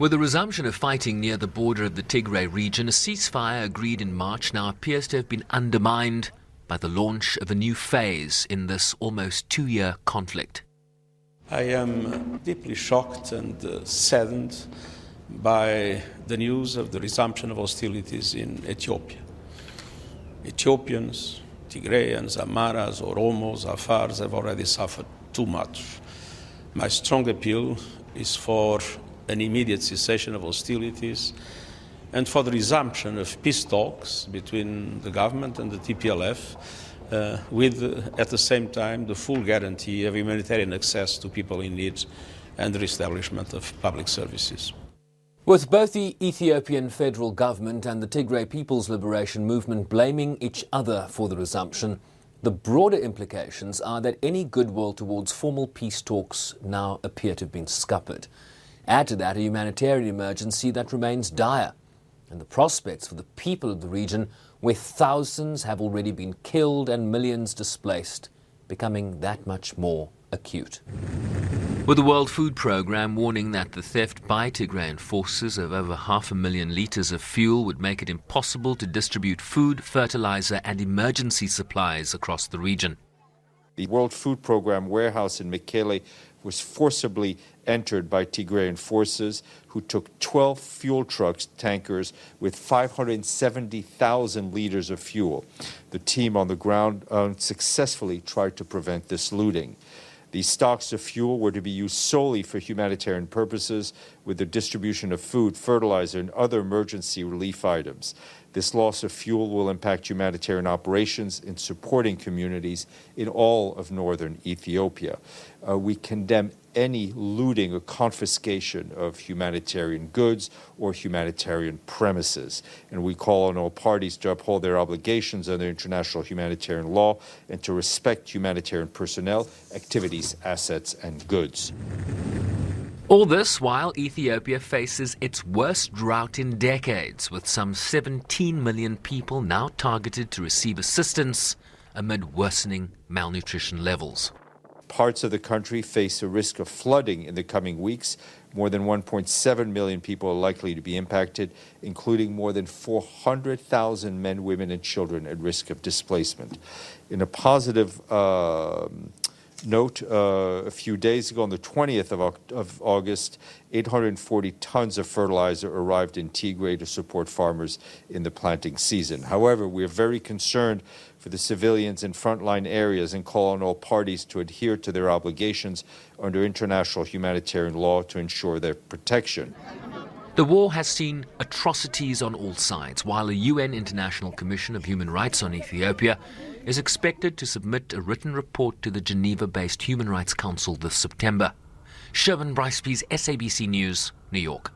With the resumption of fighting near the border of the Tigray region, a ceasefire agreed in March now appears to have been undermined by the launch of a new phase in this almost 2-year conflict. I am deeply shocked and saddened by the news of the resumption of hostilities in Ethiopia. Ethiopians, Tigrayans, Amaras, Oromos, Afars have already suffered too much. My strong appeal is for an immediate cessation of hostilities and for the resumption of peace talks between the government and the TPLF with, at the same time, the full guarantee of humanitarian access to people in need and the reestablishment of public services. With both the Ethiopian federal government and the Tigray People's Liberation Movement blaming each other for the resumption, the broader implications are that any goodwill towards formal peace talks now appear to have been scuppered. Add to that a humanitarian emergency that remains dire, and the prospects for the people of the region, where thousands have already been killed and millions displaced, becoming that much more acute. With the World Food Programme warning that the theft by Tigrayan forces of over 500,000 litres of fuel would make it impossible to distribute food, fertilizer and emergency supplies across the region. The World Food Programme warehouse in Mekele was forcibly entered by Tigrayan forces who took 12 fuel trucks, tankers, with 570,000 litres of fuel. The team on the ground successfully tried to prevent this looting. These stocks of fuel were to be used solely for humanitarian purposes, with the distribution of food, fertilizer, and other emergency relief items. This loss of fuel will impact humanitarian operations in supporting communities in all of northern Ethiopia. We condemn any looting or confiscation of humanitarian goods or humanitarian premises. And we call on all parties to uphold their obligations under international humanitarian law and to respect humanitarian personnel, activities, assets, and goods. All this while Ethiopia faces its worst drought in decades, with some 17 million people now targeted to receive assistance amid worsening malnutrition levels. Parts of the country face a risk of flooding in the coming weeks. More than 1.7 million people are likely to be impacted, including more than 400,000 men, women, and children at risk of displacement. In a positive note, a few days ago, on the 20th of August, 840 tons of fertilizer arrived in Tigray to support farmers in the planting season. However, we are very concerned for the civilians in frontline areas and call on all parties to adhere to their obligations under international humanitarian law to ensure their protection. The war has seen atrocities on all sides, while a UN International Commission of Human Rights on Ethiopia is expected to submit a written report to the Geneva-based Human Rights Council this September. Sherwin Brycepease, SABC News, New York.